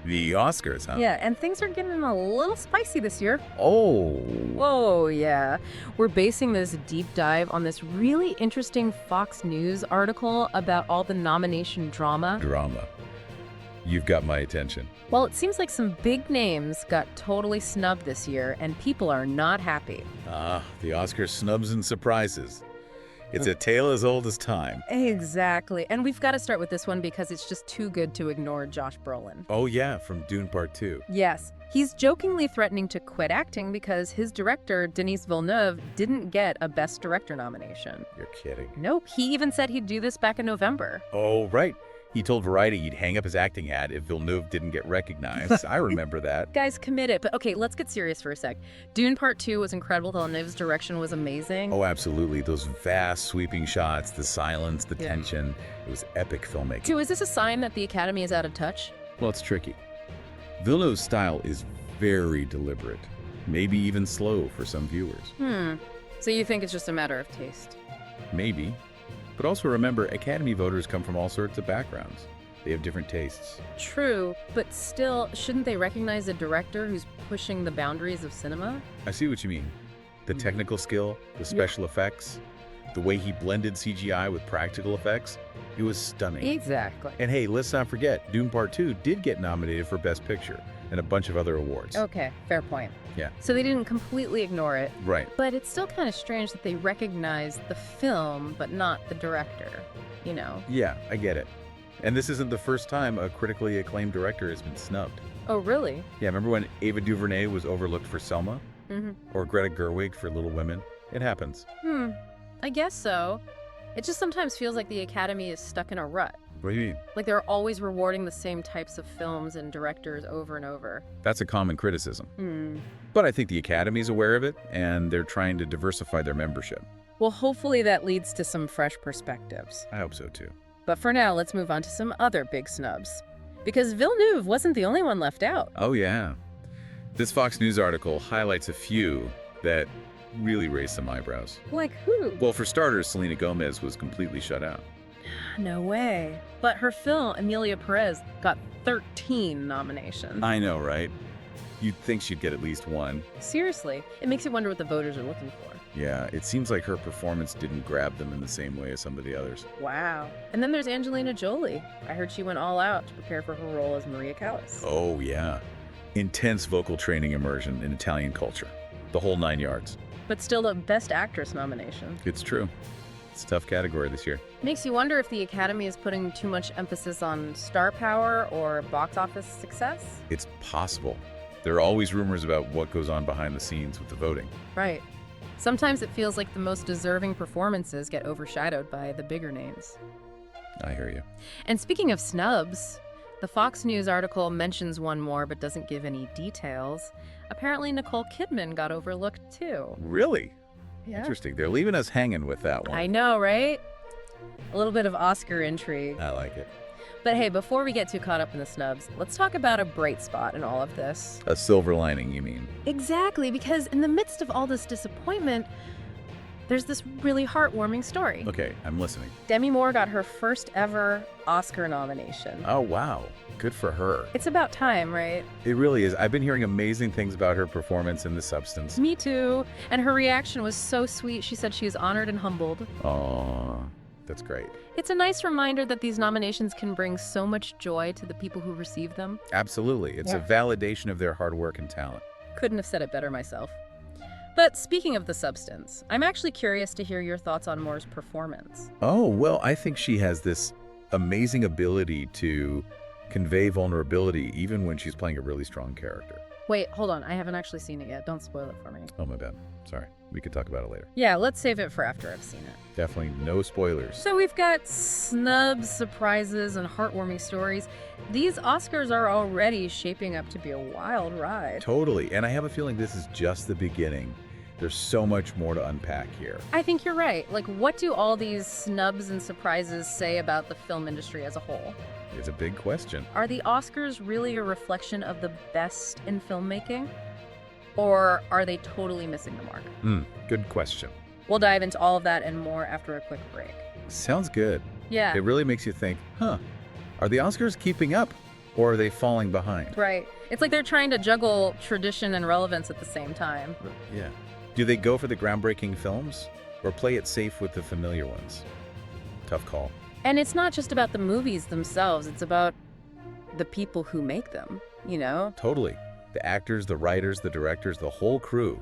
The Oscars, huh? Yeah, and things are getting a little spicy this year. Oh. Oh, yeah. We're basing this deep dive on this really interesting Fox News article about all the nomination drama. Drama. You've got my attention. Well, it seems like some big names got totally snubbed this year, and people are not happy. Ah, the Oscar snubs and surprises. It's a tale as old as time. Exactly. And we've got to start with this one because it's just too good to ignore Josh Brolin. Oh yeah, from Dune Part 2. Yes. He's jokingly threatening to quit acting because his director, Denis Villeneuve, didn't get a Best Director nomination. You're kidding. Nope. He even said he'd do this back in November. Oh, right. He told Variety he'd hang up his acting hat if Villeneuve didn't get recognized. I remember that. Guy's committed. But okay, let's get serious for a sec. Dune Part 2 was incredible. Villeneuve's direction was amazing. Oh, absolutely. Those vast sweeping shots, the silence, the tension. It was epic filmmaking. So is this a sign that the Academy is out of touch? Well, it's tricky. Villeneuve's style is very deliberate, maybe even slow for some viewers. So you think it's just a matter of taste? Maybe. But also remember, Academy voters come from all sorts of backgrounds. They have different tastes. True, but still, shouldn't they recognize a director who's pushing the boundaries of cinema? I see what you mean. The technical skill, the special effects, the way he blended CGI with practical effects, it was stunning. Exactly. And hey, let's not forget, Dune Part 2 did get nominated for Best Picture and a bunch of other awards. Okay, fair point. Yeah. So they didn't completely ignore it. Right. But it's still kind of strange that they recognized the film, but not the director, you know? Yeah, I get it. And this isn't the first time a critically acclaimed director has been snubbed. Oh, really? Yeah, remember when Ava DuVernay was overlooked for Selma? Or Greta Gerwig for Little Women? It happens. I guess so. It just sometimes feels like the Academy is stuck in a rut. What do you mean? Like they're always rewarding the same types of films and directors over and over. That's a common criticism. But I think the Academy's aware of it, and they're trying to diversify their membership. Well, hopefully that leads to some fresh perspectives. I hope so, too. But for now, let's move on to some other big snubs. Because Villeneuve wasn't the only one left out. Oh, yeah. This Fox News article highlights a few that really raised some eyebrows. Like who? Well, for starters, Selena Gomez was completely shut out. No way. But her film, Emilia Perez, got 13 nominations. I know, right? You'd think she'd get at least one. Seriously, it makes you wonder what the voters are looking for. Yeah, it seems like her performance didn't grab them in the same way as some of the others. Wow. And then there's Angelina Jolie. I heard she went all out to prepare for her role as Maria Callas. Oh, yeah. Intense vocal training immersion in Italian culture. The whole 9 yards. But still a Best Actress nomination. It's true. It's a tough category this year. Makes you wonder if the Academy is putting too much emphasis on star power or box office success? It's possible. There are always rumors about what goes on behind the scenes with the voting. Right. Sometimes it feels like the most deserving performances get overshadowed by the bigger names. I hear you. And speaking of snubs, the Fox News article mentions one more but doesn't give any details. Apparently Nicole Kidman got overlooked too. Really? Yeah. Interesting. They're leaving us hanging with that one. I know, right? A little bit of Oscar intrigue. I like it. But hey, before we get too caught up in the snubs, let's talk about a bright spot in all of this. A silver lining, you mean? Exactly, because in the midst of all this disappointment, there's this really heartwarming story. Okay, I'm listening. Demi Moore got her first ever Oscar nomination. Oh, wow. Good for her. It's about time, right? It really is. I've been hearing amazing things about her performance in The Substance. Me too. And her reaction was so sweet. She said she was honored and humbled. Aw, that's great. It's a nice reminder that these nominations can bring so much joy to the people who receive them. Absolutely. It's a validation of their hard work and talent. Couldn't have said it better myself. But speaking of The Substance, I'm actually curious to hear your thoughts on Moore's performance. Oh, well, I think she has this amazing ability to convey vulnerability even when she's playing a really strong character. Wait, hold on. I haven't actually seen it yet. Don't spoil it for me. Oh, my bad. Sorry. We could talk about it later. Yeah, let's save it for after I've seen it. Definitely no spoilers. So we've got snubs, surprises, and heartwarming stories. These Oscars are already shaping up to be a wild ride. Totally. And I have a feeling this is just the beginning. There's so much more to unpack here. I think you're right. Like, what do all these snubs and surprises say about the film industry as a whole? It's a big question. Are the Oscars really a reflection of the best in filmmaking? Or are they totally missing the mark? Good question. We'll dive into all of that and more after a quick break. Sounds good. Yeah. It really makes you think, are the Oscars keeping up? Or are they falling behind? Right. It's like they're trying to juggle tradition and relevance at the same time. Yeah. Do they go for the groundbreaking films or play it safe with the familiar ones? Tough call. And it's not just about the movies themselves, it's about the people who make them, you know? Totally. The actors, the writers, the directors, the whole crew.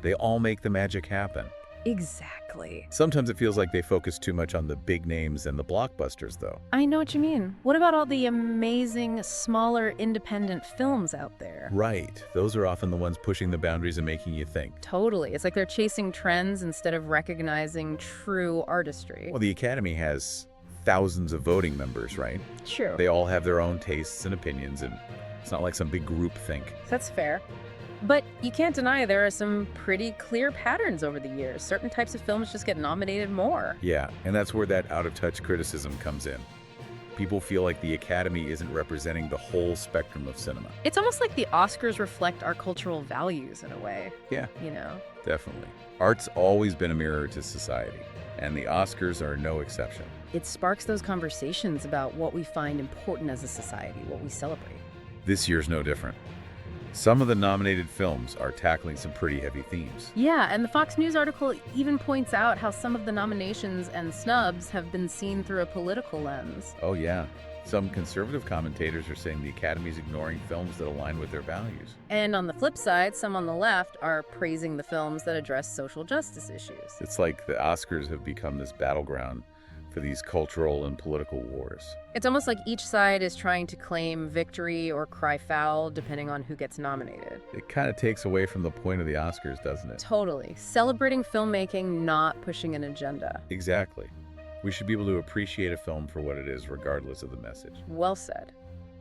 They all make the magic happen. Exactly. Sometimes it feels like they focus too much on the big names and the blockbusters, though. I know what you mean. What about all the amazing, smaller, independent films out there? Right. Those are often the ones pushing the boundaries and making you think. Totally. It's like they're chasing trends instead of recognizing true artistry. Well, the Academy has thousands of voting members, right? True. They all have their own tastes and opinions, and it's not like some big group think. That's fair. But you can't deny there are some pretty clear patterns over the years. Certain types of films just get nominated more. Yeah, and that's where that out-of-touch criticism comes in. People feel like the Academy isn't representing the whole spectrum of cinema. It's almost like the Oscars reflect our cultural values in a way, Yeah, you know? definitely. Art's always been a mirror to society, and the Oscars are no exception. It sparks those conversations about what we find important as a society, what we celebrate. This year's no different. Some of the nominated films are tackling some pretty heavy themes. Yeah, and the Fox News article even points out how some of the nominations and snubs have been seen through a political lens. Oh yeah, some conservative commentators are saying the Academy's ignoring films that align with their values. And on the flip side, some on the left are praising the films that address social justice issues. It's like the Oscars have become this battleground for these cultural and political wars. It's almost like each side is trying to claim victory or cry foul, depending on who gets nominated. It kind of takes away from the point of the Oscars, doesn't it? Totally. Celebrating filmmaking, not pushing an agenda. Exactly. We should be able to appreciate a film for what it is, regardless of the message. Well said.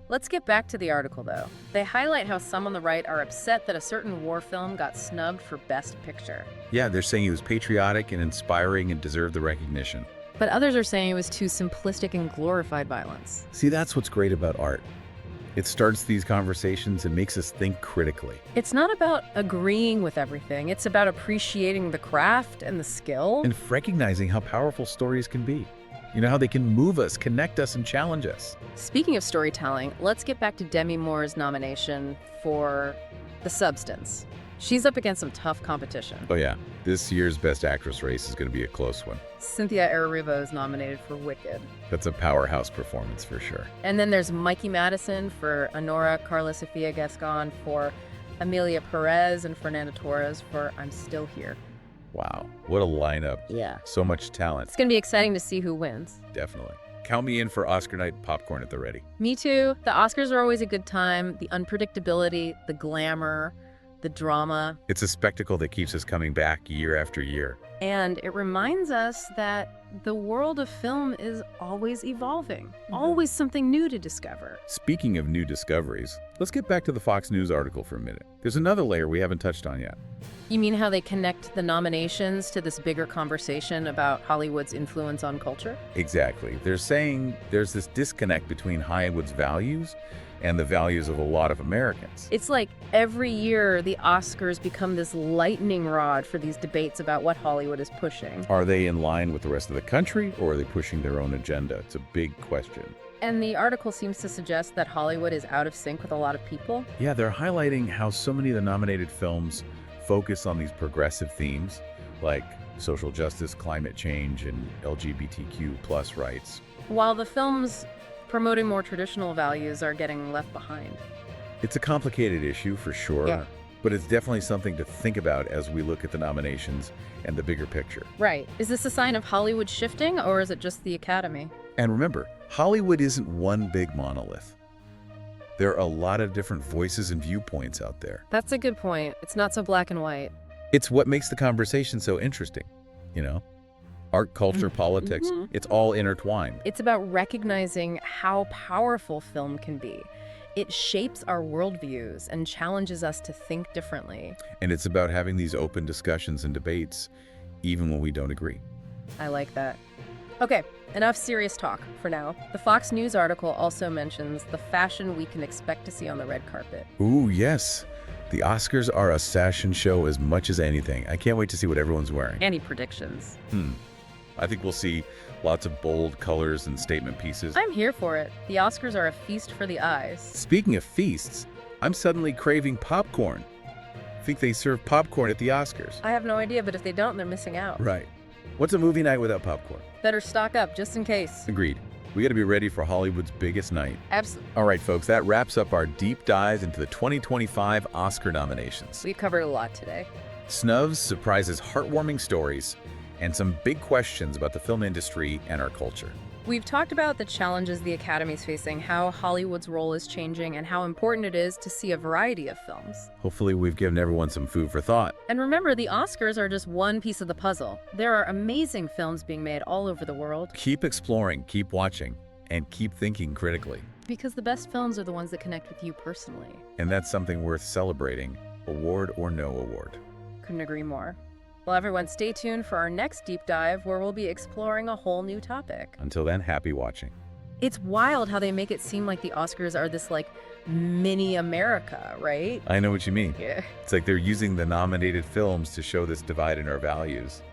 Let's get back to the article, though. They highlight how some on the right are upset that a certain war film got snubbed for Best Picture. Yeah, they're saying it was patriotic and inspiring and deserved the recognition. But others are saying it was too simplistic and glorified violence. See, that's what's great about art. It starts these conversations and makes us think critically. It's not about agreeing with everything. It's about appreciating the craft and the skill. And recognizing how powerful stories can be. You know, how they can move us, connect us, and challenge us. Speaking of storytelling, let's get back to Demi Moore's nomination for The Substance. She's up against some tough competition. Oh yeah, this year's Best Actress race is going to be a close one. Cynthia Erivo is nominated for Wicked. That's a powerhouse performance for sure. And then there's Mikey Madison for Honora, Carla Sofia Gascon for Amelia Perez, and Fernanda Torres for I'm Still Here. Wow, what a lineup. Yeah. So much talent. It's going to be exciting to see who wins. Definitely. Count me in for Oscar night popcorn at the ready. Me too. The Oscars are always a good time. The unpredictability, the glamour, the drama. It's a spectacle that keeps us coming back year after year. And it reminds us that the world of film is always evolving, always something new to discover. Speaking of new discoveries, let's get back to the Fox News article for a minute. There's another layer we haven't touched on yet. You mean how they connect the nominations to this bigger conversation about Hollywood's influence on culture? Exactly. They're saying there's this disconnect between Hollywood's values and the values of a lot of Americans. It's like every year the Oscars become this lightning rod for these debates about what Hollywood is pushing. Are they in line with the rest of the country, or are they pushing their own agenda? It's a big question. And the article seems to suggest that Hollywood is out of sync with a lot of people. Yeah, they're highlighting how so many of the nominated films focus on these progressive themes, like social justice, climate change, and LGBTQ plus rights. While the films promoting more traditional values are getting left behind. It's a complicated issue for sure, Yeah. but it's definitely something to think about as we look at the nominations and the bigger picture. Right. Is this a sign of Hollywood shifting, or is it just the Academy? And remember, Hollywood isn't one big monolith. There are a lot of different voices and viewpoints out there. That's a good point. It's not so black and white. It's what makes the conversation so interesting, you know? Art, culture, politics, it's all intertwined. It's about recognizing how powerful film can be. It shapes our worldviews and challenges us to think differently. And it's about having these open discussions and debates, even when we don't agree. I like that. Okay, enough serious talk for now. The Fox News article also mentions the fashion we can expect to see on the red carpet. Ooh, yes. The Oscars are a fashion show as much as anything. I can't wait to see what everyone's wearing. Any predictions? I think we'll see Lots of bold colors and statement pieces. I'm here for it. The Oscars are a feast for the eyes. Speaking of feasts, I'm suddenly craving popcorn. Think they serve popcorn at the Oscars? I have no idea, but if they don't, they're missing out. Right. What's a movie night without popcorn? Better stock up, just in case. Agreed. We got to be ready for Hollywood's biggest night. Absolutely. All right, folks, that wraps up our deep dive into the 2025 Oscar nominations. We've covered a lot today. Snubs surprises, heartwarming stories, and some big questions about the film industry and our culture. We've talked about the challenges the Academy's facing, how Hollywood's role is changing, and how important it is to see a variety of films. Hopefully, we've given everyone some food for thought. And remember, the Oscars are just one piece of the puzzle. There are amazing films being made all over the world. Keep exploring, keep watching, and keep thinking critically. Because the best films are the ones that connect with you personally. And that's something worth celebrating, award or no award. Couldn't agree more. Well, everyone, stay tuned for our next deep dive where we'll be exploring a whole new topic. Until then, happy watching. It's wild how they make it seem like the Oscars are this, mini America, right? I know what you mean. Yeah. It's like they're using the nominated films to show this divide in our values.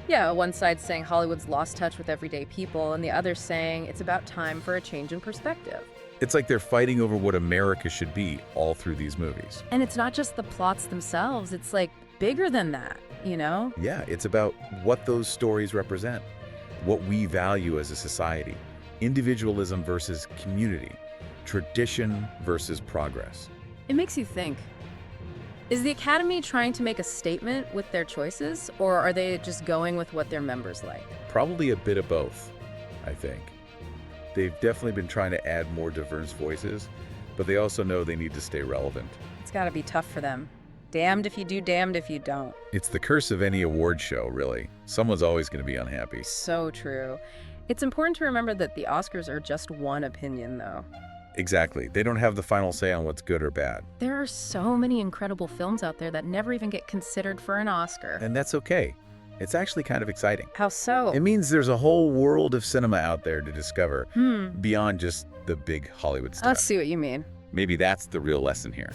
Yeah, one side saying Hollywood's lost touch with everyday people, and the other saying it's about time for a change in perspective. It's like they're fighting over what America should be all through these movies. And it's not just the plots themselves, it's bigger than that, you know? Yeah, it's about what those stories represent, what we value as a society, individualism versus community, tradition versus progress. It makes you think. Is the Academy trying to make a statement with their choices, or are they just going with what their members like? Probably a bit of both, I think. They've definitely been trying to add more diverse voices, but they also know they need to stay relevant. It's gotta be tough for them. Damned if you do, damned if you don't. It's the curse of any award show, really. Someone's always going to be unhappy. So true. It's important to remember that the Oscars are just one opinion, though. Exactly. They don't have the final say on what's good or bad. There are so many incredible films out there that never even get considered for an Oscar. And that's okay. It's actually kind of exciting. How so? It means there's a whole world of cinema out there to discover beyond just the big Hollywood stuff. I see what you mean. Maybe that's the real lesson here.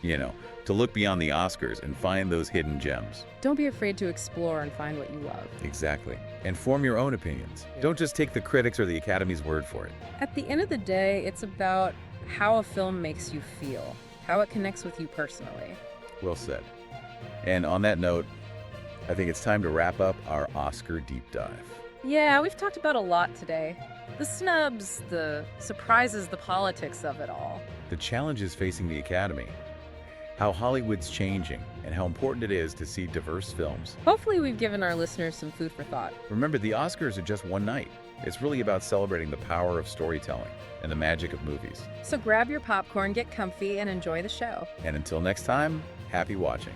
You know, to look beyond the Oscars and find those hidden gems. Don't be afraid to explore and find what you love. Exactly. And form your own opinions. Don't just take the critics or the Academy's word for it. At the end of the day, it's about how a film makes you feel, how it connects with you personally. Well said. And on that note, I think it's time to wrap up our Oscar deep dive. Yeah, we've talked about a lot today. The snubs, the surprises, the politics of it all. The challenges facing the Academy, how Hollywood's changing, and how important it is to see diverse films. Hopefully we've given our listeners some food for thought. Remember, the Oscars are just one night. It's really about celebrating the power of storytelling and the magic of movies. So grab your popcorn, get comfy, and enjoy the show. And until next time, happy watching.